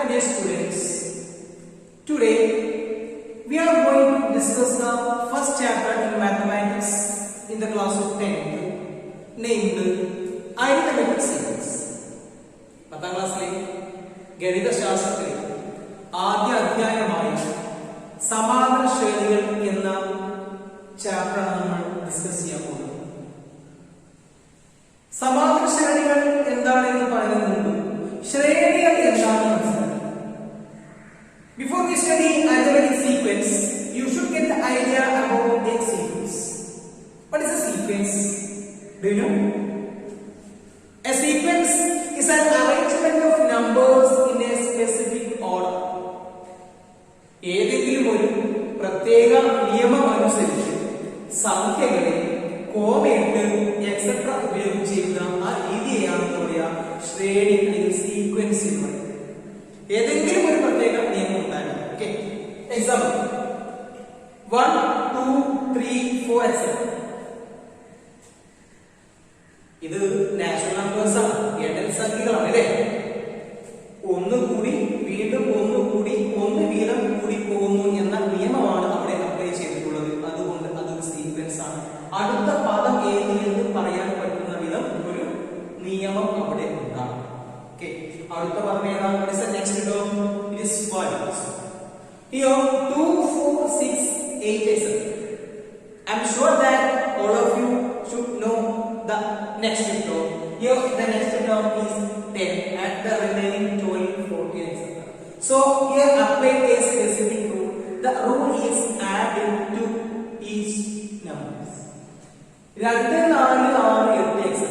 dear students, today we are going to discuss the first chapter in mathematics in the class of 10th, named arithmetic sequence. 10th ക്ലാസ്സിലെ ഗണിതശാസ്ത്രത്തിലെ ആദ്യ അധ്യായമായ സമാന്തര ശ്രേണികൾ എന്ന chapter നമ്മൾ discuss ചെയ്യാൻ പോകുന്നത്. സമാന്തര ശ്രേണികൾ എന്താണെന്ന് പറയുന്നതിന് മുമ്പ് ശ്രേണികൾ എന്താണെന്ന് മനസ്സിലാക്കുക. Before we study arithmetic sequence, you should get the idea about a sequence. What is a sequence? Do you know? A sequence is an arrangement of numbers in a specific order. ഏതെങ്കിലും ഒരു പ്രത്യേക നിയമം അനുസരിച്ച് സംഖ്യകളെ കോമയിട്ട് etcetera ഉപയോഗിച്ച് എഴുതുന്ന ആ രീതിയെയാണ് എന്താ പറയുക, ശ്രേണി അല്ലെങ്കിൽ സീക്വൻസ് എന്ന് പറയുന്നത്. ഏതെങ്കിലും ഒരു പ്രത്യേക നിയമം ഉണ്ടായിരുന്നു. Okay, example 1 2 3 4 etcetera. ഇത് നാച്ചുറൽ നമ്പേഴ്സ് ആണ്, എണ്ണൽ സംഖ്യകളാണ് അല്ലേ. ഒന്നുകൂടി വീണ്ടും ഒന്നുകൂടി ഒന്ന് വീതം കൂടി പോകുന്നു എന്ന നിയമമാണ് അവിടെ അപ്ലൈ ചെയ്തിട്ടുള്ളത്. അതുകൊണ്ട് അതൊരു സീക്വൻസ് ആണ്. അടുത്ത പദം ഏത് എന്ന് പറയാൻ പറ്റുന്ന വിധം ഒരു നിയമം അവിടെ ഉണ്ടാകും. ഓക്കെ, അടുത്ത പദം ഏതാണ്? What is the next term? It is 5. Here 2 4 6 8 etc. I'm sure that all of you should know the next term. Here the next term is 10 and the remaining 12 14 etc. So here apply a specific rule. The rule is adding to each numbers. 2 4 6 8 etc.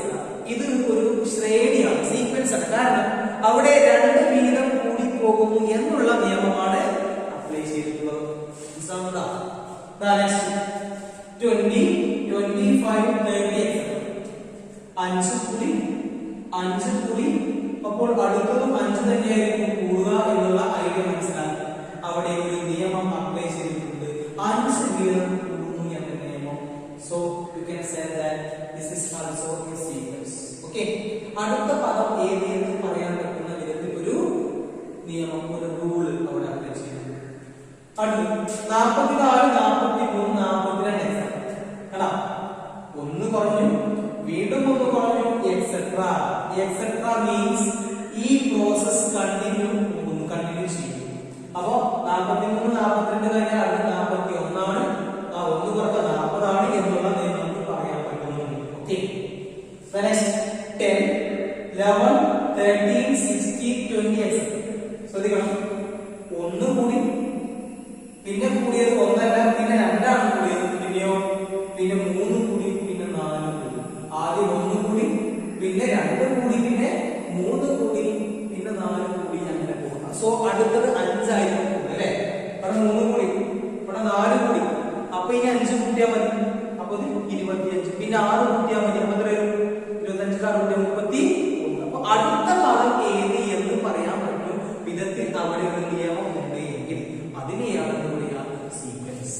ഇത് ഒരു ശ്രേണിയാണ്, sequence ആണ്. കാരണം അവിടെ 2 വീതം കൂടി പോകുന്നു എന്നുള്ള നിയമമാണ് അപ്ലൈ ചെയ്തിട്ടുള്ളത്. 20 25 30 etc. 5 കൂടി 5 കൂടി, അപ്പോൾ അടുത്തതും 5 തന്നെയായിരിക്കും കൂടുക എന്നുള്ള ഐഡിയ മനസ്സിലാക്കി അവിടെ ഒരു നിയമം അപ്ലൈ ചെയ്തിട്ടുണ്ട്. 5 വീതം കൂടുന്നു എന്ന നിയമം. So you can say that this is also A sequence. Okay, അടുത്ത പദം ഏത് എന്ന് പറയാൻ പറ്റുന്ന വിധത്തിൽ ഒരു നിയമം, ഒരു റൂൾ അവിടെ അപ്ലൈ ചെയ്തിട്ടുണ്ട്. അടുത്ത 44 43 42 കണ്ടാ, ഒന്ന് കുറഞ്ഞു വീണ്ടും ഒന്ന് കുറഞ്ഞു എക്സെട്ര. എക്സെട്ര മീൻസ് ഈ പ്രോസസ് കണ്ടിന്യൂ ചെയ്യും. അപ്പോ 43 42 കഴിഞ്ഞാൽ അടുത്ത 41 ആണ്. ആ ഒന്ന് കുറച്ച 40 ആണ് എന്നുള്ള നമുക്ക് പറയാൻ പറ്റുന്നു. Okay, next 10 11 13 16 20 etc. ശ്രദ്ധിക്കണം, ഒന്ന് കൂടി പിന്നെ കൂടിയത് ഒന്നല്ല, പിന്നെ 2 ആണ് കൂടിയത്, പിന്നെയോ പിന്നെ 3 കൂടി പിന്നെ 4 കൂടി. ആദ്യം 1 കൂടി പിന്നെ 2 കൂടി പിന്നെ 3 കൂടി പിന്നെ 4 കൂടി അങ്ങനെ പോകും. സോ അടുത്തത് 5 ആയിരിക്കും അല്ലേ. ഇവിടെ 3 കൂടി ഇവിടെ 4 കൂടി, അപ്പൊ ഇനി 5 കൂട്ടിയാൽ മതി. അപ്പൊ 25, പിന്നെ 6 കൂട്ടിയാൽ മതി. അപ്പൊ എത്ര വരും? 25 31. അപ്പൊ അടുത്ത പദം ഏത് എന്ന് പറയാൻ പറ്റും വിധത്തിൽ അവിടെ ഒരു നിയമം ഉണ്ട് എങ്കിൽ അതിനെയാണ് എന്താ പറയുക, സീക്വൻസ്.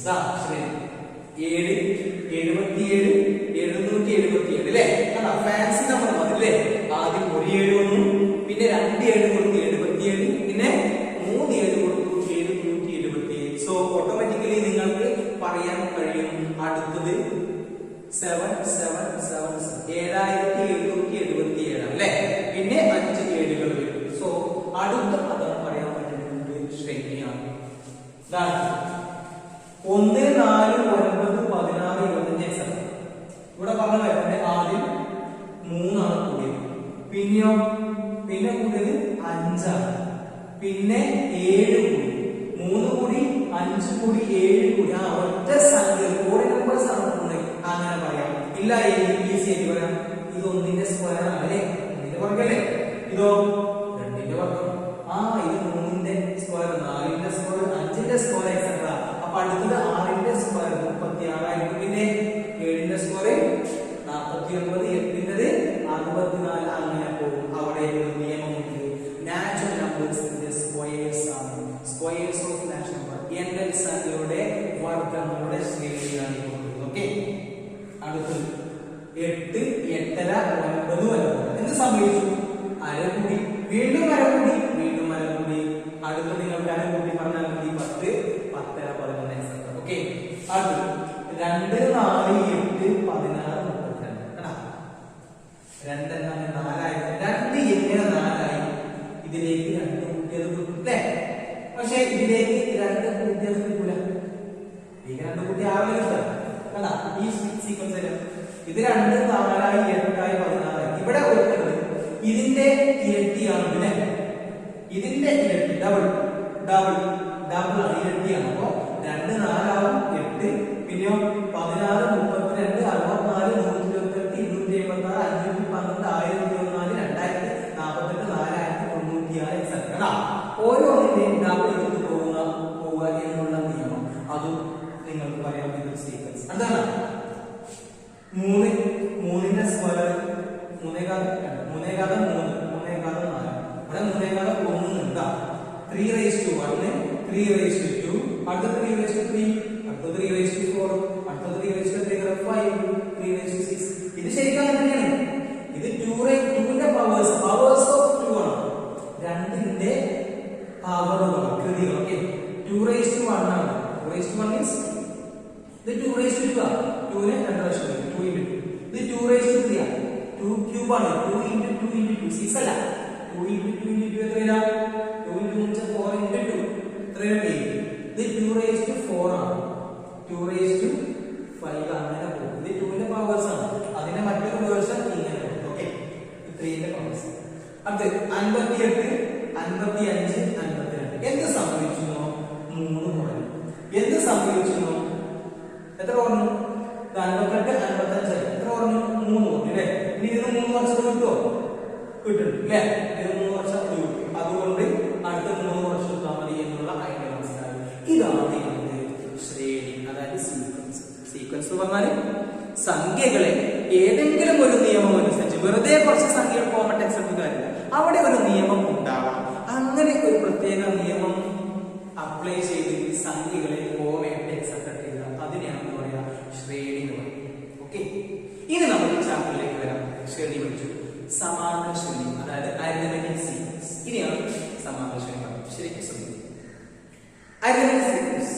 7 77 777 അല്ലേ. ഫാൻസി നമ്പർ മതില്ലേ. ആദ്യം ഒരു 7 വന്നു, പിന്നെ 2 7 കൊടുത്തു 77, പിന്നെ 3 7 കൊടുത്തു 777. സോ ഓട്ടോമാറ്റിക്കലി നിങ്ങൾക്ക് പറയാൻ കഴിയും അടുത്തത് 7777 അല്ലേ. പിന്നെ 5 7കൾ വരും. സോ അടുത്ത പദം പറയാൻ പറ്റുന്നത് ശ്രേണിയാണ്. 1 4 9 16 25 etc. ഇവിടെ പറഞ്ഞ വരുന്നത് ആദ്യം 3 ആണ് കൂടിയത്, പിന്നെയോ പിന്നെ കൂടിയത് 5 ആണ്, പിന്നെ 7 കൂടി, 3 കൂടി 5 കൂടി 7 കൂടി. ആ ഒറ്റ സംഖ്യ കോടി നമ്പേഴ്സ് ആണ് അങ്ങനെ പറയാം. ഇല്ല ഈസി ആയിട്ട് പറയാം, ഇത് 1ന്റെ സ്ക്വയർ ആണ് അല്ലേ, 1ന്റെ വർഗ്ഗല്ലേ. ഇതോ 2ന്റെ വർഗ്ഗം. ആ ഇത് 3ന്റെ സ്ക്വയർ, 4ന്റെ സ്ക്വയർ, 5ന്റെ സ്ക്വയർ എക്സെട്ര. അപ്പൊ അടുത്തത് 6ന്റെ സ്ക്വയർ 36 ആയിരിക്കും, പിന്നെ 7ന്റെ സ്ക്വയർ 49, 8ന്റേത് 64, അങ്ങനെ പോകും. അവിടെ ഒരു നിയമമുണ്ട്, നാച്ചുറൽ നമ്പേഴ്സിന്റെ സ്ക്വയേഴ്സ് ആണ്. സ്ക്വയേഴ്സ് ഓഫ് നാച്ചുറൽ നമ്പർ എണ്ണൽ സംഖ്യയുടെ വർഗ്ഗങ്ങളുടെ ശ്രേണിയാണ്. ഓക്കെ, അടുത്തത് 8 8.5 9 എന്ത് സംഭവിച്ചു? അര കൂടി, വീണ്ടും അര കൂടി, വീണ്ടും അര കൂടി, ഇതിലേക്ക് 2 കൂട്ടിയത് കിട്ടും അല്ലേ? പക്ഷെ ഇതിലേക്ക് 2 കൂട്ടിയത് കിട്ടൂല. ഇതിലേക്ക് 2 കൂട്ടി 6 കിട്ടും. കണ്ടാ ഈ സീക്വൻസിൽ ഇത് 2 4 ആയി 8 ആയി 16 ആയി. ഇവിടെ കൊടുക്കുന്നത് ഇതിന്റെ ഇരട്ടിയാണ് അല്ലേ? ഇതിന്റെ ഇരട്ടി ഡബിൾ ഡബിൾ ഡബിൾ ആണ്, ഇരട്ടിയാണ്. അപ്പോ 2 4 ആവും 8, പിന്നെയോ 16 32 64 128 286 512 1024 2048 4046 etc. ഓരോന്നിന്റെയും ഡബിൾ എടുത്ത് പോവുക എന്നുള്ള നിയമം അതും നിങ്ങൾക്ക് പറയാം. ഇതൊരു സീക്വൻസ് എന്താണ്? 3 സ്ക്വയർ 3 4 3 4 ഇവിടെ 3 1 ഉണ്ടാ 3 raised to 1 3 raised to 2 അടുത്ത 3 raised to 3 അടുത്ത 3 raised to 4 അടുത്ത 3 raised to 3 5 3 raised to 6. ഇത് ശരിക്കും അങ്ങനെ തന്നെയാണ്. ഇത് 2 ന്റെ പവേഴ്സ് ഓഫ് 2 ആണ്. 2ന്റെ പവറുകൾ കൃതികൾ. ഓക്കേ 2 raised to 1 ആണ്. 2 raised to 1 means ഇത് 2 raised to 2 ആണ്. 2 നെ 2 പ്രാവശ്യം 2 into 2. ഇത് 2 raised to 3 ആണ്. 2 ക്യൂബ് ആണ്. 2 into 2 into 2 6 അല്ല. 2 into 2 into 2 എത്രയാ? 2 into 4 into 2 എത്രയാണ്? 8. ഇത് 2 raised to 4 ആണ്. 2 raised to 5 അങ്ങനെ പോകും. ഇത് 2 ന്റെ പവേഴ്സ് ആണ്. അതിനെ മറ്റൊരു വേർഷൻ ഇങ്ങനെ പോകും. ഓക്കേ 3 ന്റെ പവേഴ്സ്. അടുത്ത 58 55 52. എന്ത് സംഭവിച്ചു? 3 കുറഞ്ഞു. എന്ത് സംഭവിച്ചു? എത്ര കുറഞ്ഞു? 58 55 എത്ര കുറഞ്ഞു? 3 കുറഞ്ഞു അല്ലേ? ഇനി ഇത് 3 വർഷം കിട്ടുമോ? കിട്ടും അല്ലേ? ഇത് 3 വർഷം കിട്ടും. അതുകൊണ്ട് അടുത്ത 3 വർഷം കിട്ടാൻ മതി എന്നുള്ള ഐഡിയ മനസ്സിലായി. ഇതാണ് ശ്രേണി, അതായത് സീക്വൻസ്. സീക്വൻസ് പറഞ്ഞാൽ സംഖ്യകളെ ഏതെങ്കിലും ഒരു നിയമം അനുസരിച്ച്, വെറുതെ കുറച്ച് സംഖ്യകൾ കോമൺ എക്സെപ്റ്റ് കാര്യമില്ല, അവിടെ ഒരു നിയമം ഉണ്ടാവാം. അങ്ങനെ ഒരു പ്രത്യേക നിയമം അപ്ലൈ ചെയ്ത് സംഖ്യകളെ കോമയായിട്ട് എക്സെപ്റ്റ് ചെയ്യുക, അതിനെയാണ് പറയാ ശ്രേണി എന്ന് പറയുന്നത്. ഓക്കെ, ഇനി നമുക്ക് ചാപ്റ്ററിലേക്ക് വരാം. ശ്രേണി പഠിച്ചു. സമാന്തര ശ്രേണി, അതായത് അരിത്മെറ്റിക് സീക്വൻസ്. ഇനിയാണ് സമാന്തര ശ്രേണി. ശരിക്കും ശ്രദ്ധിക്കുക. അരിത്മെറ്റിക് സീക്വൻസ്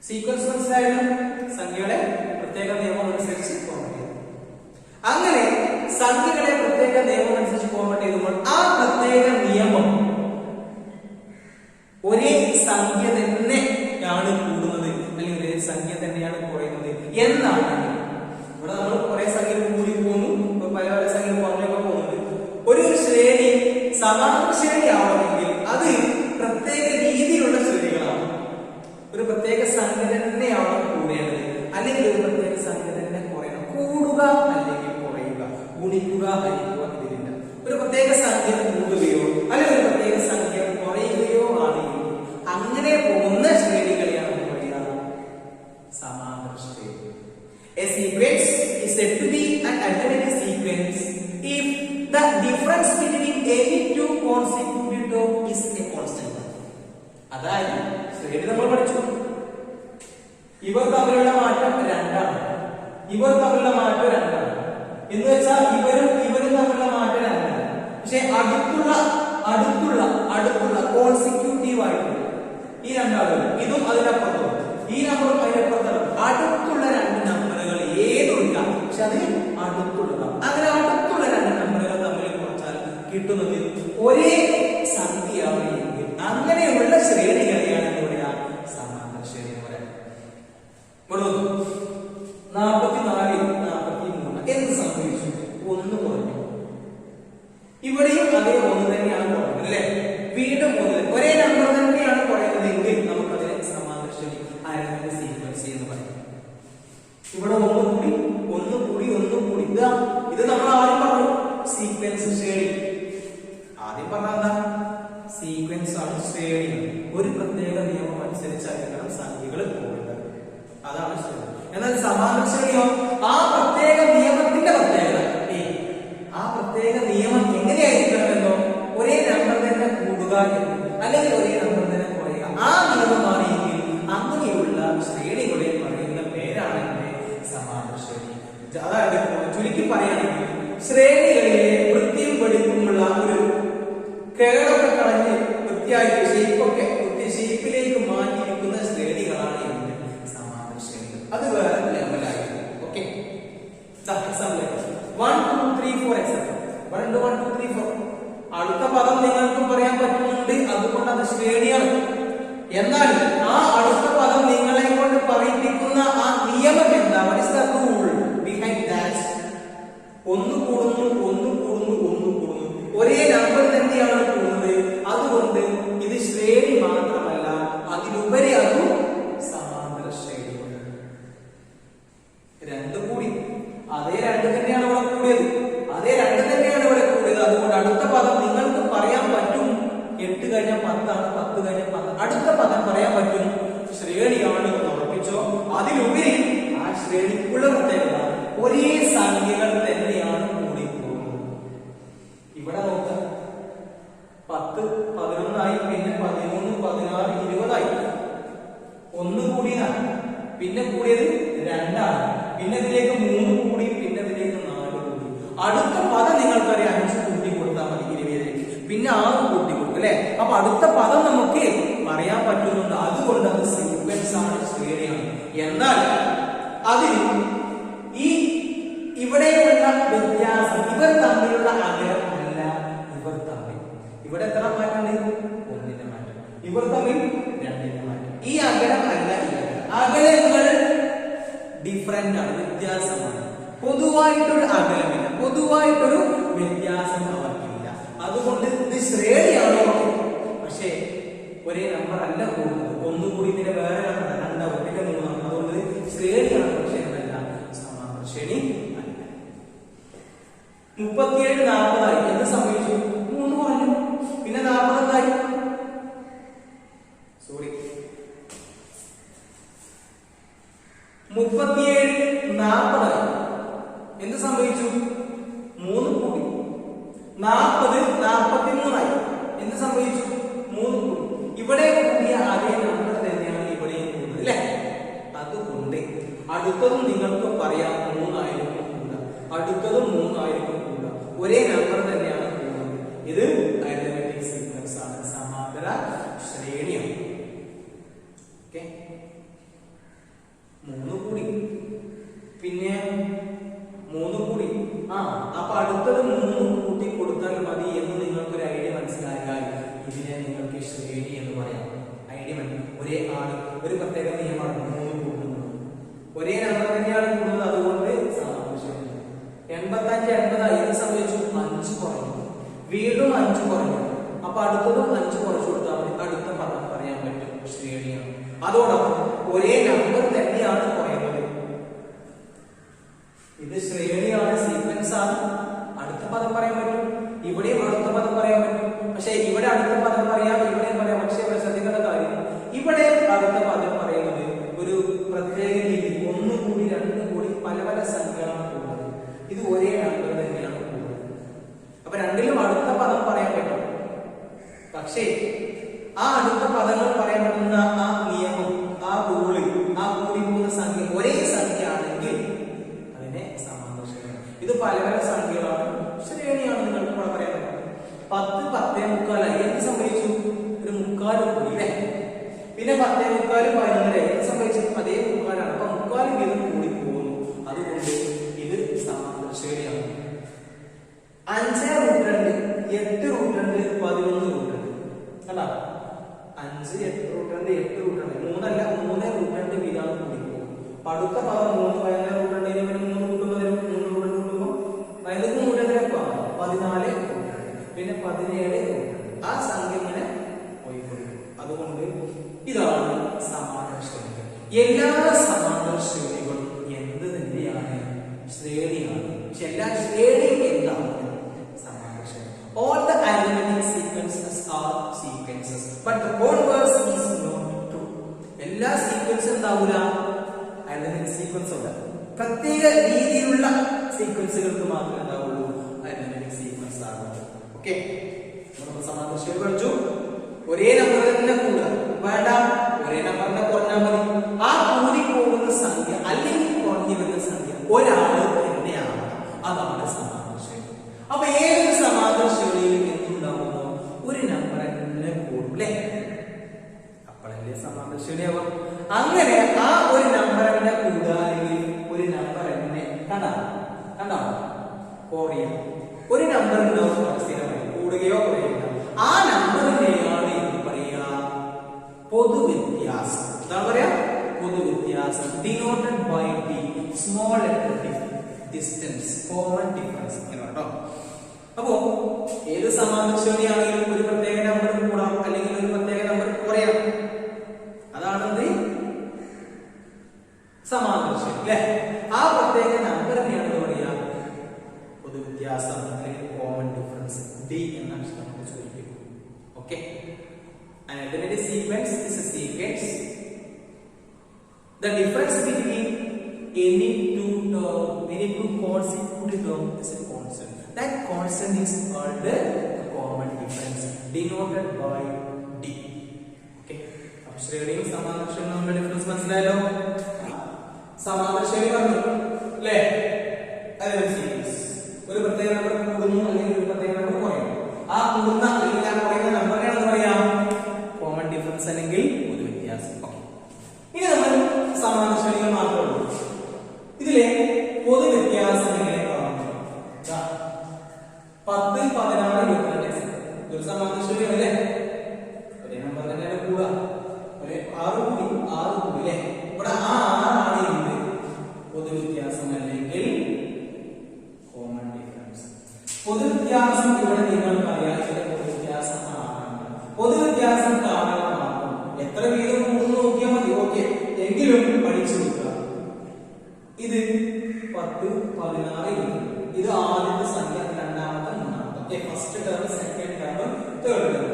സീക്വൻസ് മനസ്സിലായാലും സംഖ്യകളെ പ്രത്യേക നിയമം അനുസരിച്ച് ഫോർമാറ്റ് ചെയ്തു. അങ്ങനെ സംഖ്യകളെ പ്രത്യേക നിയമം അനുസരിച്ച് ഫോർമാറ്റ് ചെയ്യുമ്പോൾ ആ പ്രത്യേക നിയമം ഒരേ സംഖ്യ തന്നെയാണ് കൂടുന്നത് അല്ലെങ്കിൽ ഒരേ സംഖ്യ തന്നെയാണ് കുറയുന്നത് എന്നാണ്. ഇവിടെ നമ്മൾ കുറെ സംഖ്യ കൂടി പോകുന്നു, പല പല സംഖ്യ കുറഞ്ഞൊക്കെ പോകുന്നുണ്ട്. ഒരു ശ്രേണി സമാന്തര ശ്രേണി ആവണമെങ്കിൽ അത് പ്രത്യേക രീതിയിലുള്ള ശ്രേണികളാണ്. ഒരു പ്രത്യേക സംഖ്യ തന്നെയാണ് കൂടേണ്ടത്, അല്ലെങ്കിൽ ഒരു പ്രത്യേക സംഖ്യ തന്നെ കുറയണം. കൂടുക അല്ലെങ്കിൽ കുറയുക, ഗുണിക്കുക ഹരിക്കുക ഇതിലില്ല. ഒരു പ്രത്യേക സംഖ്യ കൂടുകയോ അല്ലെങ്കിൽ ഒരു പ്രത്യേക സംഖ്യ കുറയുകയോ ആണെങ്കിൽ അങ്ങനെ പോകുന്ന ശ്രേണികളെയാണ് പറയുക സമാന്തര ശ്രേണി. A sequence is said to be an arithmetic sequence if the difference between any two consecutive terms is a constant. അതായത് ശ്രേണി നമ്മൾ പഠിച്ചു, ഇവർ തമ്മിലുള്ള മാറ്റം 2 ആണ്, ഇവർ തമ്മിലുള്ള മാറ്റം 2 ആണ് എന്ന് വെച്ചാൽ ഇവരും തമ്മിലുള്ള മാറ്റം 2 ആണ്. പക്ഷെ അടുത്തുള്ള കോൺസിക്യൂട്ടീവ് ആയിട്ടുള്ള ഈ രണ്ടാളുകൾ, ഇതും അതിനപ്പുറത്തും ഈ നമ്പറും അതിനപ്പുറത്തും അടുത്തുള്ള 2 നമ്പറുകൾ ഏതുമില്ല, പക്ഷെ അത് അടുത്തുള്ളതാണ്. അങ്ങനെ അടുത്തുള്ള 2 നമ്പറുകൾ തമ്മിൽ കുറച്ചാൽ കിട്ടുന്നത് ഒരേ സംഖ്യയാണ് എങ്കിൽ അങ്ങനെയുള്ള ശ്രേണികളെയാണ് എന്താ പറയാ സമാന്തര ശ്രേണി എന്ന് പറയാം. 44 43 എന്ത് സംഭവിച്ചു? 1 കുറഞ്ഞു. ഇവിടെയും അതേ 1 തന്നെയാണ് കുറഞ്ഞത് അല്ലെ? വീണ്ടും 1, ഒരേ നമ്പർ തന്നെയാണ് കുറയുന്നതെങ്കിൽ നമുക്കതിനെ സമാന്തര ശ്രേണി അരിത്മെറ്റിക് സീക്വൻസ് എന്ന് പറയും. ഇവിടെ 1 കൂടി ഇത് നമ്മൾ ആദ്യം പറഞ്ഞു സീക്വൻസ് ശ്രേണി. ആദ്യം പറഞ്ഞ എന്താ? സീക്വൻസ് ആണ് ശ്രേണി. ഒരു പ്രത്യേക നിയമം അനുസരിച്ചായിരിക്കണം സംഖ്യകൾ പോകേണ്ടത്, അതാണ് ശ്രേണി. എന്നാൽ സമാന്തര ശ്രേണിയോ ആ പ്രത്യേക നിയമത്തിന്റെ പ്രത്യേകത, ആ പ്രത്യേക നിയമം എങ്ങനെയായിരിക്കണമെന്നോ ഒരേ നമ്പർ തന്നെ കൂടുക അല്ലെങ്കിൽ ഒരേ നമ്പർ തന്നെ കുറയുക, ആ നിയമമാണ് എങ്കിൽ അങ്ങനെയുള്ള ശ്രേണികളെ പറയുന്ന പേരാണ് സമാന്തര ശ്രേണി. അതായത് ചുരുക്കി പറയുകയാണെങ്കിൽ ശ്രേണികളിലെ വൃത്തിയും വെടിപ്പുമുള്ള ഒരു കേടൊക്കെ കളഞ്ഞ് വൃത്തിയായിട്ട് ഷേപ്പിലേക്ക് മാറ്റിയിരിക്കുന്ന ശ്രേണികളാണ് സമാന്തര ശ്രേണികൾ. അത് വേറെ ലെവലായിരുന്നു. ഓക്കെ, എക്സാമ്പിൾ 1 2 3 4 എക്സെട്ര 1 2 1 2 3 4 അടുത്ത പദം നിങ്ങൾക്ക് പറയാൻ പറ്റുന്നുണ്ട്, അതുകൊണ്ട് അത് ശ്രേണിയാണ്. എന്നാൽ ആ അടുത്ത പദം നിങ്ങളെ കൊണ്ട് പറയിപ്പിക്കുന്ന ആ നിയമം എന്താ? What is the rule behind that? ഒന്ന് കൂടുന്നു, ഒന്ന് കൂടുന്നു, ഒന്ന് കൂടുന്നു, ഒരേ നമ്പർ തന്നെയാണ് കൂടുന്നത്. അതുകൊണ്ട് ഇത് ശ്രേണി മാത്രമല്ല, അതിലുപരി അതും സമാന്തര ശ്രേണിയാണ്. രണ്ട് കൂടി, അതേ രണ്ട് തന്നെയാണ് ഇവിടെ കൂടിയത്, അതേ രണ്ട് തന്നെയാണ് ഇവിടെ കൂടിയത്. അതുകൊണ്ട് അടുത്ത പദം നിങ്ങൾക്ക് പറയാൻ പറ്റും. 8 കഴിഞ്ഞാൽ 10 ആണ്, 10 കഴിഞ്ഞാൽ 10. അടുത്ത പദം പറയാൻ പറ്റും, ശ്രേണിയാണ് എന്ന് ഉറപ്പിച്ചോ. അതിലുപരി ആ ശ്രേണിക്കുള്ള പ്രത്യേകത ഒരേ സംഖ്യകൾ തന്നെയാണ് കൂടിപ്പോകുന്നത്. ഇവിടെ നോക്കാം, 10 11 പിന്നെ 13 16 20 ആയി. ഒന്ന് കൂടിയതാണ്, പിന്നെ കൂടിയത് 2 ആണ്, പിന്നെ ഇതിലേക്ക് 3 കൂടി, പിന്നെ ഇതിലേക്ക് 4 കൂടി. അടുത്ത പദം നിങ്ങൾക്കറിയാം, 5 കൂട്ടി കൊടുത്താൽ മതി 20ലേക്ക്, പിന്നെ 6 കൂട്ടി കൊടുക്കും അല്ലെ. അപ്പൊ അടുത്ത പദം നമുക്ക് പറയാൻ പറ്റുന്നുണ്ട്. അതുകൊണ്ട് അത് സീക്വൻസ് ആണ്, ശ്രേണിയാണ്. എന്നാൽ അതിൽ ഈ ഇവിടെയുള്ള വ്യത്യാസം, ഇവർ തമ്മിലുള്ള അകലം അല്ല, ഇവർ തമ്മിൽ ഇവിടെ എത്ര മാറ്റമുണ്ട്? 1ന്റെ മാറ്റം. ഇവർ തമ്മിൽ 2ന്റെ മാറ്റം. ഈ അകലം അല്ല, അകലങ്ങൾ ഡിഫറെന്റ് ആണ്, വ്യത്യാസമാണ്. പൊതുവായിട്ടൊരു അകലമില്ല, പൊതുവായിട്ടൊരു വ്യത്യാസം അവർക്കില്ല. അതുകൊണ്ട് ഇത് ശ്രേണിയാണോ? പക്ഷേ ഒരേ നമ്പർ അല്ല കൂടുന്നത്. ഒന്നുകൂടി ഇതിന്റെ വേറെ നമ്പർ 2 പിന്നെ 3. അതുകൊണ്ട് ശ്രേണിയാണ്, പക്ഷേ അതല്ല സമാന്തര ശ്രേണി അല്ല. 37 40 ആയി. എന്ത് സംഭവിച്ചു? 3 കുറഞ്ഞു, പിന്നെ 40 എന്തായി? സോറി, 37 40 ആയി. എന്ത് സംഭവിച്ചു? 3 കൂടി. 40 43 ആയി. എന്ത് സംഭവിച്ചു? 3 കൂടി. ഇവിടെ കൂടിയ അതേ നമ്പർ തന്നെയാണ് ഇവിടെയും കൂടുന്നത് അല്ലെ. അതുകൊണ്ട് അടുത്തതും നിങ്ങൾക്ക് പറയാം 3 ആയിരിക്കും കൂടുക, അടുത്തതും 3 ആയിരിക്കും കൂടുക. ഒരേ നമ്പർ തന്നെയാണ് കൂടുന്നത്. ഇത് അരിത്മെറ്റിക് സീക്വൻസ് ആണ്, സമാന്തര ശ്രേണിയാണ്. ഓക്കെ, 3 കൂടി, പിന്നെ 3 കൂടി. അപ്പൊ അടുത്തത് 3 കൂട്ടി കൊടുത്താൽ മതി എന്ന് നിങ്ങൾക്കൊരു ഐഡിയ മനസ്സിലായാൽ ഇതിനെ നിങ്ങൾക്ക് ശ്രേണി എന്ന് പറയാം. ഐഡിയ മതി. ഒരേ ആള്, ഒരു പ്രത്യേക നിയമമാണ് 3 കൂടുന്നത്, ഒരേ നമ്പർ തന്നെയാണ് കൂടുന്നത്. അതുകൊണ്ട് സമാന്തര ശ്രേണി. 85 80 എന്ത് സംഭവിച്ചു? 5 കുറഞ്ഞു, വീണ്ടും 5 കുറഞ്ഞു. അപ്പൊ അടുത്തതും 5 കുറച്ചു കൊടുത്താൽ മതി, അടുത്ത പദം പറയാൻ പറ്റും, ശ്രേണിയാണ്. അതോടൊപ്പം ഒരേ നമ്പർ തന്നെയാണ് കുറയുന്നത്. ഇത് ശ്രേണിയാണ്, സീക്വൻസ് ആണ്. അടുത്ത പദം പറയാൻ പറ്റും, ഇവിടെയും അടുത്ത പദം പറയാൻ പറ്റും. പക്ഷെ ഇവിടെ അടുത്ത പദം പറയാം, ഇവിടെയും പറയാം. പക്ഷെ ഇവിടെ ശ്രദ്ധിക്കേണ്ട കാര്യം, ഇവിടെ അടുത്ത പദം പറയുന്നത് ഒരു പ്രത്യേക രീതി, 1 കൂടി 2 കൂടി പല പല സംഖ്യകളാണ് കൂടുന്നത്. ഇത് ഒരേ നമ്പർ തന്നെയാണ് കൂടുന്നത്. അപ്പൊ രണ്ടിലും അടുത്ത പദം പറയാൻ പറ്റും. പക്ഷേ ആ അടുത്ത പദങ്ങൾ പറയാൻ പറ്റുന്ന ആ നിയമം, ആ റൂള്, ആ കൂടി പോകുന്ന സംഖ്യ ഒരേ സംഖ്യ ആണെങ്കിൽ അതിനെ സമാന്തര ശ്രേണി. ഇത് പല പല സംഖ്യകളാണ്, ശ്രേണിയാണ്. നിങ്ങൾക്ക് ഇവിടെ പറയാൻ പറ്റും. 10 10 മുക്കാലായി. എന്ത് സംഭവിച്ചു? ഒരു 3/4 കൂടി അല്ലേ. പിന്നെ 10 3/4 11 എന്ത് സംഭവിച്ചു? അതേ 3/4 അപ്പൊ 3/4 വീതം കൂടി പോകുന്നു. അതുകൊണ്ട് ഇത് സമാന്തര ശ്രേണിയാണ്. 5√2 8√2 11√2 കണ്ടാ? 5 8√2 8√2 3 അല്ല 3√2 വീതമാണ് കൂടി പോകും. അടുത്ത പദം 3 11√2 3 കൂട്ടുമ്പോൾ 3 കൂട്ടുമ്പോൾ 14, പിന്നെ 17. ആ സംഖ്യ ഇങ്ങനെ പോയിക്കൊടുക്കും. അതുകൊണ്ട് ഇതാണ് സമാന്തര ശ്രേണികൾ. എല്ലാ സമാന്തര ശ്രേണികളും എന്ത് തന്നെയാണ്? ശ്രേണിയാണ്. എല്ലാ ശ്രേണിയും എന്താണ്? സമാന്തര ശ്രേണി. All the arithmetic sequences are sequences, but the converse is not true. എല്ലാ സീക്വൻസും എന്താവൂല? arithmetic sequence ഉണ്ട്. പ്രത്യേക രീതിയിലുള്ള സീക്വൻസുകൾക്ക് മാത്രമേ ഉണ്ടാവുള്ളൂ arithmetic sequence ആകുന്നത്. ഓക്കെ, നമ്മൾ സമാന്തര ശ്രേണി പഠിച്ചു. ഒരേ നമ്പർ തന്നെ കൂടുക വേണ്ട, ഒരേ നമ്പറിനെ കുറഞ്ഞാൽ മതി. ആ കൂടി പോകുന്ന സംഖ്യ അല്ലെങ്കിൽ കുറഞ്ഞു വരുന്ന സംഖ്യ ഒരാള് തന്നെയാണ്. അതാണ് സമാന്തര ശ്രേണി. അപ്പൊ ഏതൊരു സമാന്തര ശ്രേണിയിൽ എന്തുണ്ടാവുന്നു? ഒരു നമ്പർ തന്നെ കൂടും അല്ലേ? അപ്പോഴല്ലേ സമാന്തര ശ്രേണിയാവും. അങ്ങനെ ആ ഒരു നമ്പർ തന്നെ കൂടുകയാണെങ്കിൽ ഒരു നമ്പർ തന്നെ കണ്ടോ കുറയാം. ഒരു നമ്പർ ഉണ്ടാവും സ്ഥിരമായി കൂടുകയോ കുറയോ. Small letter distance, common difference എന്ന് കേട്ടോ. അപ്പോ ഏത് സമാന്തര ശ്രേണിയാണെങ്കിലും ഒരു പ്രത്യേക നമ്പർ കൂടാം അല്ലെങ്കിൽ ഒരു പ്രത്യേക നമ്പർ കുറയാം. അതാണ് സമാന്തര ശ്രേണി അല്ലെ. ആ പ്രത്യേക നമ്പറിനെയാണ് പറയാ പൊതുവ്യത്യാസം അല്ലെങ്കിൽ കോമൺ ഡിഫറൻസ്, ഡി എന്ന അക്ഷരം കൊണ്ട് സൂചിപ്പിക്കും. Okay, an alternative sequence is a sequence the difference between any two consecutive terms is a constant. That constant is called the common difference denoted by D. Okay, അപ്പോൾ ശ്രേണിയും സമാന്തര ശ്രേണിയും തമ്മിലുള്ള difference മനസ്സിലായല്ലോ. സമാന്തര ശ്രേണി പറഞ്ഞു അല്ലേ, അതൊരു സീരീസ്, ഒരു പ്രത്യേക നമ്പർ കൂടുന്നു അല്ലെങ്കിൽ ഒരു പ്രത്യേക നമ്പർ കുറയുന്നു. ആ കൂടുന്ന അല്ലെങ്കിൽ ആ കുറയുന്ന നമ്പറിനാണ് പറയാ കോമൺ ഡിഫറൻസ് അല്ലെങ്കിൽ പൊതുവ്യത്യാസം. ഓക്കെ, ഇനി നമ്മൾ സമാന്തര ശ്രേണികൾ മാത്രമേ ഉള്ളൂ. ഇതിലെ പൊതുവ്യത്യാസം എങ്ങനെ കാണുന്നു? 10, 16, 22 ഒരു സമാന്തര ശ്രേണിയല്ലേ, ഒരേ നമ്പർ തന്നെയാണ് കൂടുക. ഒരു 6 കൂടി 6 കൂടി അല്ലേ, ഇവിടെ ആ 6 ആണ് എന്ത് പൊതുവ്യത്യാസം അല്ലെങ്കിൽ കോമൺ ഡിഫറൻസ്. പൊതുവ്യത്യാസം ഇവിടെ നിങ്ങൾക്കറിയാം, ഇതിന്റെ പൊതുവ്യത്യാസം 6ആണ്. പൊതുവ്യത്യാസം കാരണമാകും എത്ര വീതം കൂടുന്നു നോക്കിയാൽ മതി. ഓക്കെ, എങ്കിലും പഠിച്ചു കൊടുക്കുക. ഇത് 10, 16, 20 ഇത് ആദ്യത്തെ സംഖ്യ, രണ്ടാമത്തെ, മൂന്നാമത്തെ. First term, second term, third term.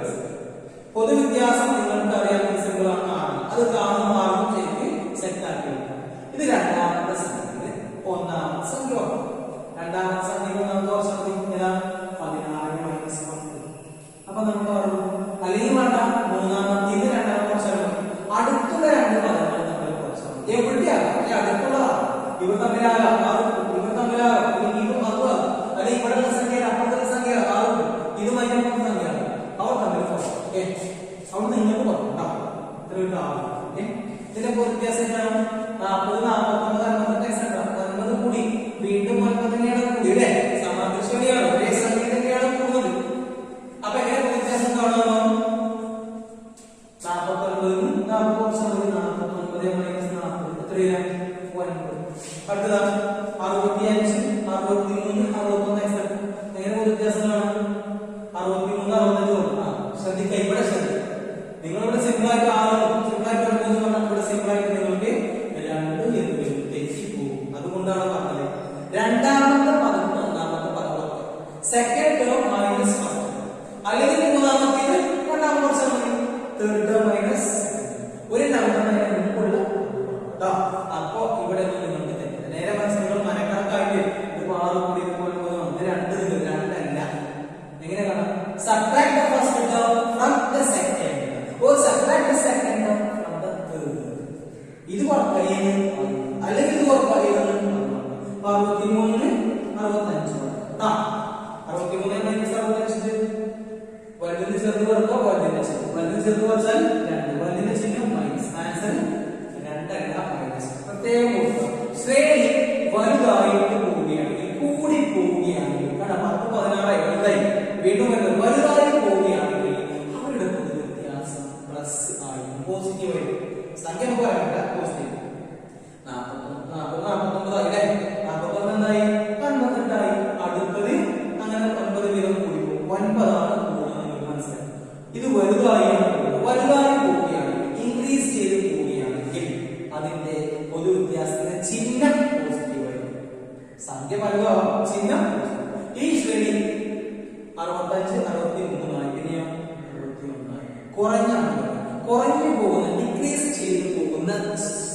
പൊതുവ്യത്യാസം നിങ്ങൾക്ക് അറിയാം, സിമ്പിൾ ആണ്. അത് കാണുന്ന മാർഗം ശരിക്ക് സെറ്റ് ആക്കി വെക്കാം. ഇത് രണ്ടാമത്തെ സംഖ്യ, ഒന്നാമത്തെ സംഖ്യ. രണ്ടാമത്തെ സംഖ്യ ഒന്നാമത്തെ വർഷം ഏതാണ് 16 മൈനസ് 10. അപ്പൊ നമ്മൾ പറഞ്ഞു അല്ലെങ്കിൽ വേണ്ട, മൂന്നാമത്തെ രണ്ടാമത്തെ വർഷം അടുത്തുള്ള രണ്ട് പദങ്ങൾ നമ്മൾ കുറച്ചാൽ എവിടെയാണ് അടുത്തുള്ളതാണ്. ഇവർ തമ്മിലാകാം, ഇവർ തമ്മിലാകാം, ഇവർ അതും അല്ലെങ്കിൽ ഇവിടെയുള്ള സംഖ്യ അപ്പുറത്തുള്ള സംഖ്യ ആറും ഇതും അതിന്റെ അപ്പുറത്തെ സംഖ്യയാണ്. അവർ തമ്മിൽ ഓക്കെ, അവിടെ നിങ്ങൾക്ക് പറഞ്ഞുണ്ടാവും ഇത്ര ഒരു ആറും. ഓക്കെ, ഇതിന്റെ വ്യത്യാസം എന്താണ്? 40, 49, 50 കൂടി വീണ്ടും 9 തന്നെയാണ് കൂടി അല്ലേ. സമാന്തര ശ്രേണിയാണ്, ഒരേ സംഖ്യ തന്നെയാണ് കൂടുന്നത്. അപ്പൊ എങ്ങനെ വ്യത്യാസം കാണാമോ? 49 മൈനസ് 40 എത്രയാണ്? 9. അടുത്തതാ 65, 63, 61. എങ്ങനെ വ്യത്യാസം കാണാം? 63, 65. ശ്രദ്ധിക്കുക, ഇവിടെ ശ്രദ്ധിക്കുക. നിങ്ങളിവിടെ സിമ്പിൾ ആയിട്ട് 6 സിമ്പിൾ ആയിട്ട് ഇവിടെ സിമ്പിൾ ആയിട്ട് നിങ്ങൾക്ക് 2 എന്ന് തെറ്റിപ്പോകും. അതുകൊണ്ടാണ് പറഞ്ഞത് രണ്ടാമത്തെ പദം ഒന്നാമത്തെ പദം, സെക്കൻഡ് ടേം മൈനസ് ഫസ്റ്റ്, അല്ലെങ്കിൽ മൂന്നാമത്തേത് രണ്ടാമത്തെ വർഷം, തേർഡ് ടേം മൈനസ് ഒരു നമ്പറിന് മുമ്പുള്ള. അപ്പോ ഇവിടെ നിങ്ങൾക്ക് തെറ്റില്ല. നേരെ മനസ്സിൽ നിങ്ങൾ മനക്കണക്കായിട്ട് ഇത് 6 കൂടി 9 രണ്ടല്ല. എങ്ങനെ കാണാം? subtract the first term from the second or subtract the second term from the third. ഇത് കഴിയുന്നു അല്ലെങ്കിൽ ഇത് കഴിയുന്നു. 63, 65. 63 മൈനസ് 65 വലുതിന് ചെറുത് കൊടുക്കുക, വലുതിന് ചെറുത്, വലുതിന് ചെറുത് കുറച്ചാൽ 2, വലുതിന് ചിഹ്നം മൈനസ്. ആൻസർ 2 അല്ല മൈനസ്. പ്രത്യേകം കൊടുക്കുക. ശ്രേണി വലുതായിട്ട് പോവുകയാണെങ്കിൽ, കൂടി പോവുകയാണെങ്കിൽ, കാരണം 10, 16 വലുതായി വീണ്ടും വലുതായി പോവുകയാണെങ്കിൽ അവരുടെ പൊതുവ്യത്യാസം പ്ലസ് ആയിരിക്കും, പോസിറ്റീവ് ആയിരിക്കും. സംഖ്യ നമുക്ക് പറയണ്ട, പോസിറ്റീവ്. 49 ആയില്ലേ, 49 എന്തായി? 58 ആയി. അടുത്തത് അങ്ങനെ 9 വീതം കൂടി പോകും. 9 ആണ് കൂടുന്നത്. നിങ്ങൾക്ക് മനസ്സിലായി. ഇത് വലുതായി പോവുകയാണെങ്കിൽ, ഇൻക്രീസ് ചെയ്ത് പോവുകയാണെങ്കിൽ അതിന്റെ പൊതുവ്യത്യാസത്തിന്റെ ചിഹ്നം പോസിറ്റീവ് ആയിരിക്കും. സംഖ്യ വലുതാവും, ചിഹ്നം. ഈ ശ്രേണി 65, 63 ആയി. പിന്നെയോ 61 കുറഞ്ഞു പോകുന്ന, ഡിക്രീസ് ചെയ്തു പോകുന്ന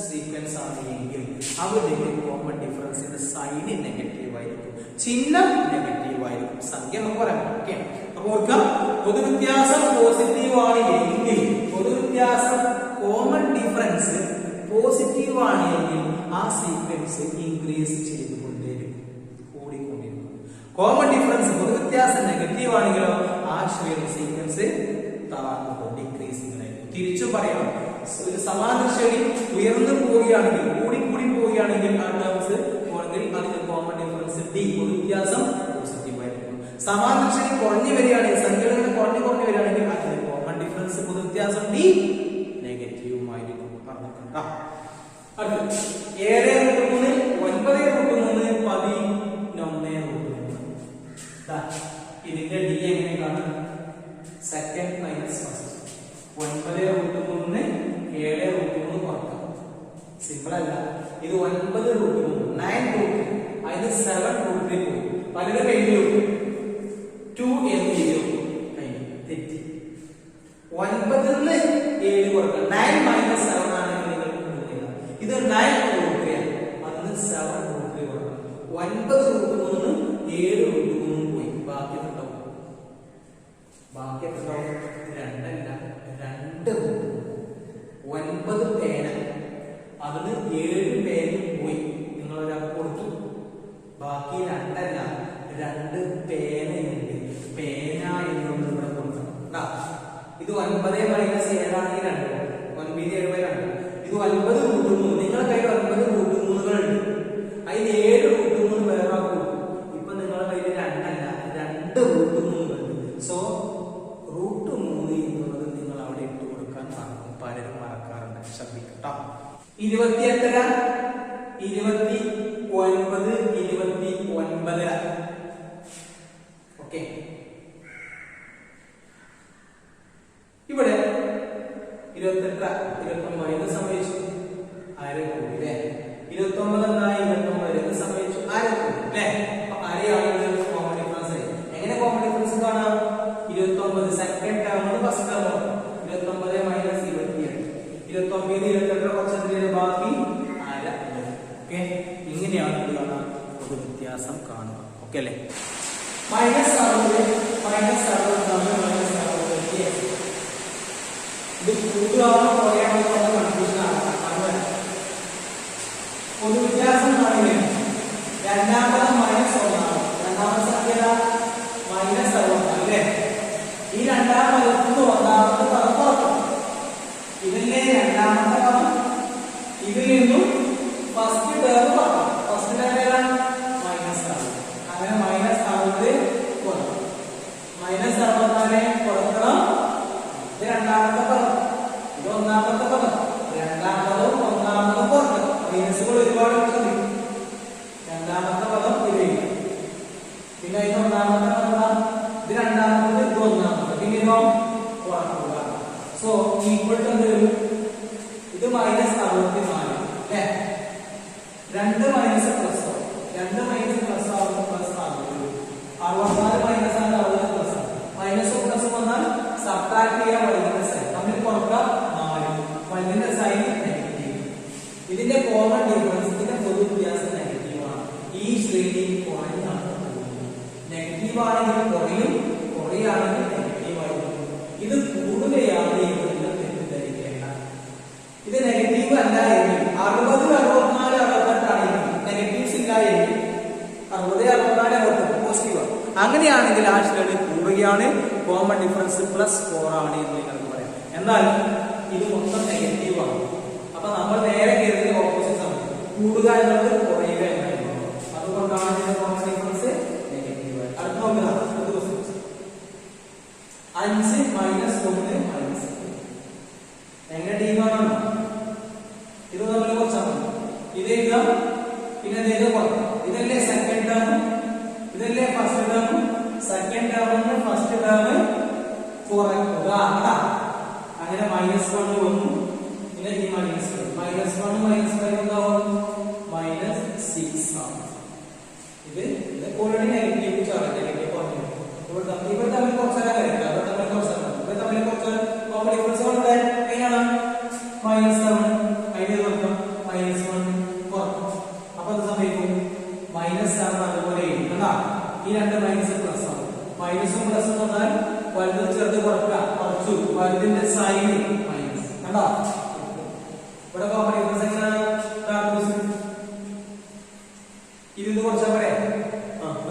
സീക്വൻസ് ആണ് എങ്കിൽ അവരുടെ കോമൺ ഡിഫറൻസിന്റെ സൈന് നെഗറ്റീവ് ആയിരിക്കും, ചിഹ്നം നെഗറ്റീവ് ആയിരിക്കും. സംഖ്യ നമുക്ക് പറയാം. ഓക്കെ, അപ്പൊ ഓർക്കാം, പൊതുവ്യത്യാസം പോസിറ്റീവ് ആണ് എങ്കിൽ, പൊതുവ്യത്യാസം കോമൺ ഡിഫറൻസ് പോസിറ്റീവ് ആണ് എങ്കിൽ ആ സീക്വൻസ് ഇൻക്രീസ് ചെയ്തുകൊണ്ടേയിരിക്കും, കൂടിക്കൊണ്ടിരിക്കും. കോമൺ ഡിഫറൻസ് പൊതുവ്യത്യാസം നെഗറ്റീവ് ആണെങ്കിലോ ആ ശ്രേണി സീക്വൻസ് ഡിക്രീസിംഗ് ആയിരിക്കും. തിരിച്ചു പറയാം, ഒരു സമാന്തര ശ്രേണി ഉയർന്നു പോവുകയാണെങ്കിൽ, കൂടി പോവുകയാണെങ്കിൽ ആ ടേംസ് അതിന്റെ കോമൺ ഡിഫറൻസ് ഡി, പൊതുവ്യത്യാസം പോസിറ്റീവ് ആയിരിക്കും. സമാന്തര ശ്രേണി കുറഞ്ഞു വരികയാണെങ്കിൽ, സംഖ്യകൾ കുറഞ്ഞു വരികയാണെങ്കിൽ അതിന്റെ കോമൺ ഡിഫറൻസ് പൊതുവ്യത്യാസം ഡി നെഗറ്റീവ് ആയിരിക്കും. പറഞ്ഞിട്ടുണ്ട്. അടുത്ത 7, 3, 9 മൈനസ് ഫസ്റ്റ് 9√3 7√3 കുറക്കാം. സിമ്പിൾ അല്ല ഇത്. 9√3 9√3 അതിന് 7√3 പോയി. പലരും എഴുതിയോ 2 എന്ന് എഴുതിയോ തെറ്റി. 9 7 കുറക്കാം. 9 മൈനസ് 7 ആണെങ്കിൽ നിങ്ങൾ ഇത് 9√3 ആണ്. അതിന് 7√3 കുറക്കാം. 9√3 7√3 പോയി. ബാക്കി ഉണ്ടാവും 2 9 പേന അതിന് 7 പേനും പോയി. നിങ്ങൾ ഒരാൾക്ക് കൊടുത്തു. ബാക്കി 2 പേനയുണ്ട്. പേന എന്നുള്ളത് ഇവിടെ കൊടുക്കണം. ഇത് 9 മൈനസ് 7 ആണെങ്കിൽ 2 9 7 ഇത് 9√3. നിങ്ങളുടെ കയ്യിൽ 9√3കളുണ്ട്. അതിന് 7√3 വേറെ കൊടുക്കും. ഇപ്പൊ നിങ്ങളുടെ കയ്യിൽ 2√3 സോ √3 എന്നുള്ളത് നിങ്ങൾ അവിടെ ഇട്ട് കൊടുക്കാൻ മറക്കും. പലരും മറക്കാറുണ്ട്. ശ്രദ്ധിക്കട്ടോ. 20 എത്ര? 29 29. ഓക്കെ. ഇവിടെ 28 29 എന്ന് സംഭവിച്ചു. ആരെ കൂടി അല്ലേ? 29 എന്തായി? 29 എന്ന് സംഭവിച്ചു. ആരെ കൂടി അല്ലേ? അപ്പൊ ആരെയാണ് കോമൺ ഡിഫറൻസ്? എങ്ങനെ കോമൺ ഡിഫറൻസ് കാണാം? 29 second term first term 29 minus 28 29 28 കുറച്ചെന്തിന് ബാക്കി ആര. ഓക്കെ. ഇങ്ങനെയാണ് ഇത് കാണാൻ ഒരു വ്യത്യാസം കാണുക. ഓക്കെ അല്ലേ? മൈനസ് 60 മൈനസ് 60 ഇത് കൂടുതലാണോ കുറയാണോ കൺഫ്യൂഷൻ ആണ്. ഒരു വ്യത്യാസം കാണില്ല. രണ്ടാമത് മൈനസ് 1 രണ്ടാമത്തെ സംഖ്യ മൈനസ് 60 അല്ലേ? ഈ രണ്ടാമത് ഒന്നാമത്തെ പദം പുറത്തു. ഇതിലെ രണ്ടാമത്തെ പദം ഇതിൽ നിന്നും ഫസ്റ്റ് ടേം പുറത്തു. ഫസ്റ്റ് ടേം ഏതാണ്? മൈനസ് 60. അങ്ങനെ മൈനസ് 60 പുറത്തു. മൈനസ് 64 പുറക്കണം. ഇത് രണ്ടാമത്തെ പദം. ഇത് ഒന്നാമത്തെ പദം. രണ്ടാമതും ഒന്നാമതും പുറത്ത്. മൈനസുകൾ ഒരുപാട് ഉണ്ട്. രണ്ടാമത്തെ പദം ഇത്. പിന്നെ ഇത് ഒന്നാമത്തെ പദം. ഇത് രണ്ടാമത്തെ ഇത് ഒന്നാമത്തെ. പിന്നെയോ പുറത്തുക. സോ ഈക്വൽ ടു എന്ത് വരും? ഇത് മൈനസ് 64 അല്ലേ? 2 മൈനസ് പ്ലസ് 2 മൈനസ് പ്ലസ് ആവുമ്പോൾ പ്ലസ് 64 മൈനസ് ആണ് 60 പ്ലസ് മൈനസും പ്ലസും വന്നാൽ സബ്ട്രാക്ട് ചെയ്യാൻ വലുതിന്റെ സൈൻ തമ്മിൽ കുറക്കാം 4 വലുതിന്റെ സൈൻ നെഗറ്റീവ്. ഇതിന്റെ കോമൺ ഡിഫറൻസ് ഇതിന്റെ പൊതു വ്യത്യാസം നെഗറ്റീവ് ആണ്. ഈ ശ്രേണി കുറഞ്ഞാണ്. നെഗറ്റീവ് ആണെങ്കിൽ കുറയും, കുറയാണെങ്കിൽ നെഗറ്റീവ് ആയിരിക്കും. ഇത് കൂടുകയാണ് എന്ന് നിങ്ങൾ തെറ്റിദ്ധരിക്കേണ്ട. ഇത് നെഗറ്റീവ് അല്ല എങ്കിൽ 60 64 68 ആണെങ്കിൽ നെഗറ്റീവ്സ് ഇല്ല എങ്കിൽ 60 64 68 പോസിറ്റീവ്. അങ്ങനെയാണെങ്കിൽ ആ ശ്രേണി കൂടുകയാണ്. കോമൺ ഡിഫറൻസ് +4 ആണ് എന്ന് നിങ്ങൾക്ക് പറയാം. എന്നാൽ ഇത് മൊത്തം നെഗറ്റീവ് ആണ്. അപ്പൊ നമ്മൾ നേരെ കയറിയ ഓപ്പോസിറ്റ് ആണ്. കൂടുക എന്നുള്ളത് കുറയുക എന്നായിരുന്നു. അതുകൊണ്ടാണ് ഇതിന്റെ കോമൺ ഡിഫറൻസ് നെഗറ്റീവ്. അടുത്ത നോക്കുക. 5 മൈനസ് 1 മൈനസ് എങ്ങനെ ടീമാണോ? ഇത് നമ്മൾ കുറച്ചാണ്. ഇത് എഴുതാം. പിന്നെ ഇത് കുറക്കാം. ഇതല്ലേ സെക്കൻഡ് ടേം, ഇതല്ലേ ഫസ്റ്റ് ടേം. സെക്കൻഡ് ടേമിന് ഫസ്റ്റ് ടേം കുറക്കുക. അങ്ങനെ -1 വന്നു. പിന്നെ ഈ -1 -1 എന്താവും? -6 ആണ്. ഇത് ഓൾറെഡി നെഗറ്റീവ് ചാർജ് നെഗറ്റീവ് പറഞ്ഞു. ഇവർ തമ്മിൽ കുറച്ചാൽ തമ്മിൽ കുറച്ച് കോമൺ ഡിഫറൻസ് ഉണ്ട്. എങ്ങനെയാണ്? -7 അതിന്റെ നോക്കാം -1 കുറക്കും. അപ്പൊ അത് സംഭവിക്കും -7 അതുപോലെ കണ്ടാ. ഈ രണ്ട് മൈനസ് പ്ലസ് ആണ്. മൈനസും പ്ലസും വന്നാൽ വലുത് ചെറുത് കുറച്ചു വലുതിന്റെ സൈൻ മൈനസ് കണ്ടാ. ഇവിടെ കോമൺ ഡിഫറൻസ് എങ്ങനെയാണ്? ഇത് കുറച്ചാ പറയാ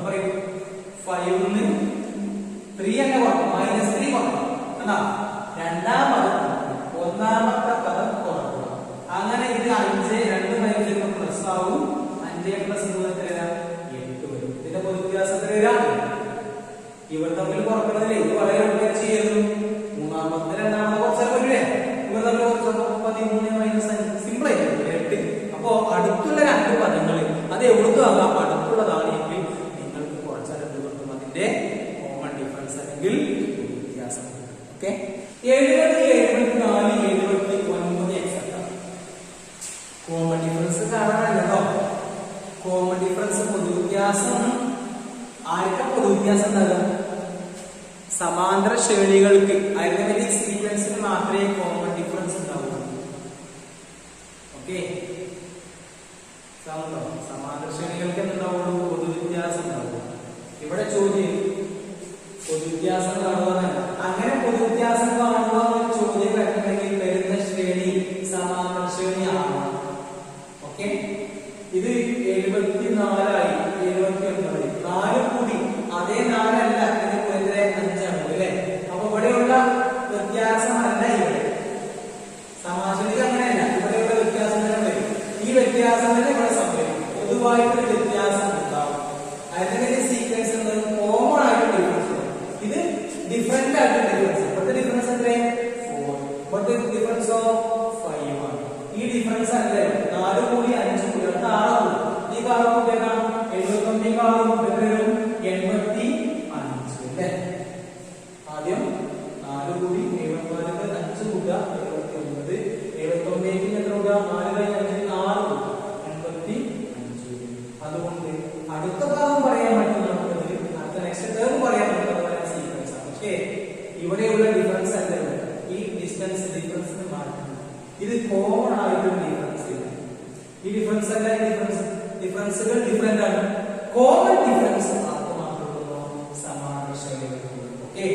പറയും 5 3 തന്നെ കുറക്കും. -3 കുറക്കണം കണ്ടാ. രണ്ടാം പദം ഒന്നാമത്തെ പദം കുറക്കുക. അങ്ങനെ ഇത് 5 2 മൈനസ് പ്ലസ് ആവും. 5 പ്ലസ് 3 എത്രയാ? 8 വരും. ഇതിന്റെ പൊതു വ്യത്യാസം എത്രയാണ്? ഇവർ തമ്മിൽ കുറക്കണതില്ലേ ഇത് വളരെ എളുപ്പം ചെയ്യുന്നു. മൂന്നാമത്തെ രണ്ടാമത്തെ കുറച്ചാൽ വരില്ലേ? ഇവർ തമ്മിൽ കുറച്ചപ്പോ 13 മൈനസ് 5 സിമ്പിൾ ആയിട്ട് 8. അപ്പോ അടുത്തുള്ള രണ്ട് പദങ്ങൾ അത് എവിടുത്തും ആകാം. അടുത്തുള്ളതാണ് എങ്കിൽ നിങ്ങൾക്ക് കുറച്ചാൽ എന്ത് കിട്ടും? അതിന്റെ കോമൺ ഡിഫറൻസ് അല്ലെങ്കിൽ വ്യത്യാസം. ഓക്കെ. 70, 74, 79 എക്സെട്ര. കോമൺ ഡിഫറൻസ് കാണാനല്ലോ. കോമൺ ഡിഫറൻസ് പൊതുവ്യത്യാസം ആർക്കാ പൊതുവ്യത്യാസം ഉണ്ടാകുക? സമാന്തര ശ്രേണികൾക്ക് അരിത്മെറ്റിക് സീക്വൻസിന് മാത്രമേ കോമൺ ഡിഫറൻസ് ഉണ്ടാവൂ. ഓക്കെ, സമാന്തര ശ്രേണികൾക്ക് എന്തുണ്ടാവുള്ളൂ? പൊതുവ്യത്യാസം ഉണ്ടാവും. ഇവിടെ ചോദ്യം പൊതുവ്യത്യാസം കാണുക. അങ്ങനെ പൊതുവ്യത്യാസം കാണുക എന്നൊരു ചോദ്യം വരണമെങ്കിൽ വരുന്ന ശ്രേണി സമാന്തര ശ്രേണിയാണ്. ഓക്കെ, ഇത് 74 ആയി, 79, 4 കൂടി അതേ 4 അല്ല, ഇതിന് 5 ആണ് അല്ലേ? അപ്പൊ ഇവിടെയുള്ള വ്യത്യാസമല്ല ഇവിടെ സമാശ്രണിക്ക് അങ്ങനെയല്ല. ഇവിടെയുള്ള വ്യത്യാസം തന്നെ വരും. ഈ വ്യത്യാസം തന്നെ ഇവിടെ സംഭവിക്കും. പൊതുവായിട്ടൊരു വ്യത്യാസം ഉണ്ടാവും. അതിന്റെ സീക്വൻസ് എന്നത് കോമൺ ആയിട്ട് ഡിഫറൻസ്. ഇത് ഡിഫറെന്റ് ആയിട്ട് ഡിഫറൻസ്. ഇവിടുത്തെ ഡിഫറൻസ് എത്രയാണ്? 4. ഇവിടുത്തെ ഡിഫറൻസ് 5 ആണ്. ഈ ഡിഫറൻസ് അല്ലേ 4 കൂടി 5 കൂടി 6 കൂടി. ഈ കാലം കൂട്ടിയാണ് 79 കാലം 85 അല്ലേ? ആദ്യം 4 കൂടി 74 5 കൂട്ടുക 79, 79 എത്ര കൂട്ടുക? 4 കഴിഞ്ഞ് 6 കൂട്ടുക 85. അതുകൊണ്ട് അടുത്ത ഭാഗം പറയാൻ പറ്റുന്നത് അടുത്ത നെക്സ്റ്റ് ടേം പറയാൻ പറ്റുന്ന സീക്വൻസ് ആണ്. പക്ഷേ ഇവിടെയുള്ള ഡിഫറൻസ് അല്ല, ഈ ഡിസ്റ്റൻസ് ഡിഫറൻസിന് മാറ്റുന്നു. ഇത് കോമൺ ആയിട്ടുള്ള ഡിഫറൻസ് ഇല്ല. ഈ ഡിഫറൻസ് അല്ല, ഡിഫറൻസുകൾ ഡിഫറെന്റ് ആണ്. കോമൺ ഡിഫറൻസ് മാത്രമുള്ളൂ സമാന്തര ശ്രേണികൾക്ക്. ഓക്കെ,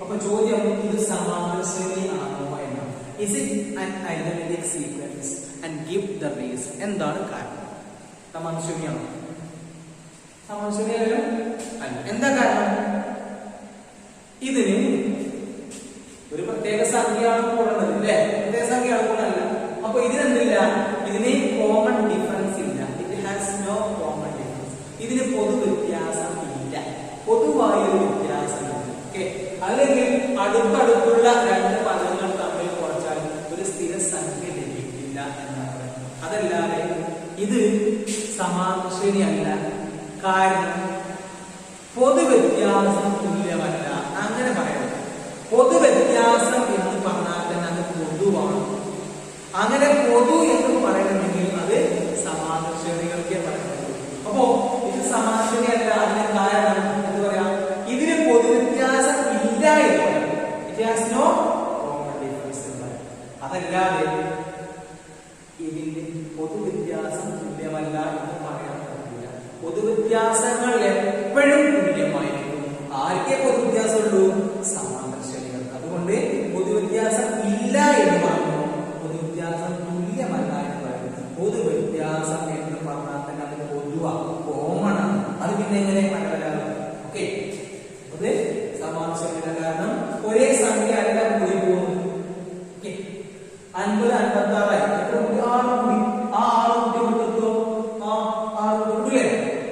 അപ്പൊ ചോദ്യം ഇത് സമാന്തര ശ്രേണി ആണോ എന്നാണ്. Is it an arithmetic sequence and give the reason. എന്താണ് കാരണം? സമാന്തര ശ്രേണിയാണോ? സമാന്തര ശ്രേണിയല്ല. എന്താ കാരണം? ഇതിന് ഒരു പ്രത്യേക സംഖ്യയാണ് കൂടുന്നത് അല്ലേ? പ്രത്യേക സംഖ്യയാണ് കൂടല്ല. അപ്പൊ ഇതിനെന്തില്ല? ഇതിന് കോമൺ ഡിഫറൻസ് ഇല്ല. It has no common difference. ഇതിന് പൊതു വ്യത്യാസം ഇല്ല, പൊതുവായൊരു വ്യത്യാസം. ഓക്കെ, അല്ലെങ്കിൽ അടുത്തടുത്തുള്ള 2 പദങ്ങൾ തമ്മിൽ കുറച്ചാൽ ഒരു സ്ഥിര സംഖ്യ ലഭിക്കില്ല എന്നാണ്. അതല്ലാതെ ഇത് സമാന്തര ശ്രേണിയല്ല. കാരണം പൊതുവ്യത്യാസം തുല്യമല്ല. അങ്ങനെ പറയുന്നത് പൊതുവ്യത്യാസം എന്ന് പറഞ്ഞാൽ തന്നെ അത് പൊതുവാണ്. അങ്ങനെ പൊതു എന്ന് പറയണമെങ്കിൽ അത് സമാന്തര ശ്രേണികൾക്കേ പറയുന്നത്. അപ്പോ ഇത് സമാന്തര ശ്രേണിയല്ല. അതിന് കാരണം എന്ന് പറയാം, ഇതിന് പൊതുവ്യത്യാസം ഇല്ല എന്ന് പറയാം. It has no common difference എന്ന് പറയാം. അതല്ലാതെ ഇതിന്റെ പൊതുവ്യത്യാസം തുല്യമല്ല എന്ന് പറയാൻ പറ്റില്ല. പൊതുവ്യത്യാസങ്ങൾ എപ്പോഴും തുല്യമായിരിക്കും. ആർക്കേ പൊതുവ്യത്യാസം ഉള്ളൂ? സമാന്തര ശ്രേണികൾ. അതുകൊണ്ട് പൊതുവ്യത്യാസം ഇല്ല എന്ന് പറഞ്ഞു, പൊതുവ്യത്യാസം തുല്യമല്ല എന്ന് പറയുന്നത്. പൊതുവ്യത്യാസം എന്ന് പറഞ്ഞാൽ തന്നെ അത് പൊതുവാണ്, കോമൺ ആണ്. അത് പിന്നെ എങ്ങനെ മനസ്സിലാകും? ഓക്കെ, അത് സമാന്തര ശ്രേണിയുടെ കാരണം ഒരേ സംഖ്യ അല്ല കൂടി പോകുന്നു. 50 56 എത്ര കൂടി? 6 കൂടി. ആ 6 കൂടി കൊടുത്തോ? ആ 6 കൊടുക്കില്ലേ?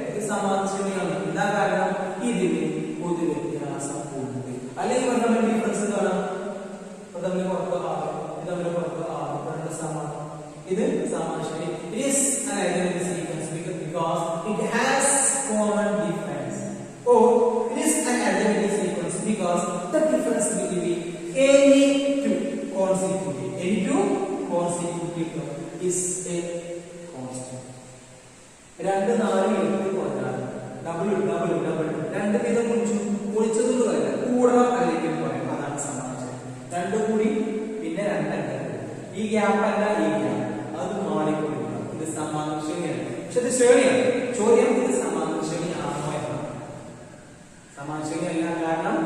ഇത് സമാന്തര ശ്രേണിയാണ്. എന്താ കാരണം? ഇതിന് പൊതുവ്യത്യാസം ഉണ്ട്. അല്ലെങ്കിൽ തമ്മിൽ ഡിഫറൻസ് കാണാം. തമ്മിൽ പുറത്ത് 6, ഇത് തമ്മിൽ പുറത്ത് 6, രണ്ട് സമാനം. ഇത് സമാന്തര ശ്രേണി. It is an identity sequence because it has common difference. Or it is an identity sequence because the difference between any two consecutive is a constant. 2 4 8 കുറഞ്ഞാൽ ഡബിൾ രണ്ട് വീതം കുളിച്ചതുകൊണ്ട് കാര്യമില്ല. കൂടണം അല്ലെങ്കിൽ കുറയണം. അതാണ് സമാന്തര ശ്രേണി. 2 കൂടി പിന്നെ 2 അല്ല. ഈ ഗ്യാപ്പ് അല്ല, ഈ ഗ്യാപ്പ് അത് മാറിക്കൊണ്ടിരിക്കണം. ഇത് സമാന്തര ശ്രേണിയാണ്. പക്ഷെ ഇത് ശ്രേണിയാണ്. ചോദ്യം ഇത് സമാന്തര ശ്രേണി ആണോ എന്നാണ്. സമാന്തര ശ്രേണി അല്ല. കാരണം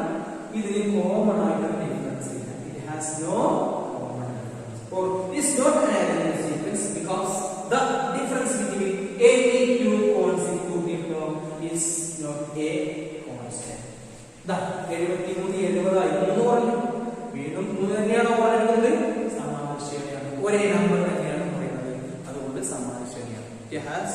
ഇതിന് കോമൺ ആയിട്ടുള്ള ഡിഫറൻസ് ഇല്ല. It has no common difference. Or is not an identity sequence because the difference between any two consecutive terms is not a constant. ദാ 73 70 ആയി 3 പറഞ്ഞു. വീണ്ടും 3 തന്നെയാണോ പറയുന്നത്? സമാന്തര ശ്രേണിയാണ്. ഒരേ നമ്പർ തന്നെയാണ് പറയുന്നത്. അതുകൊണ്ട് സമാന്തര ശ്രേണിയാണ്. It has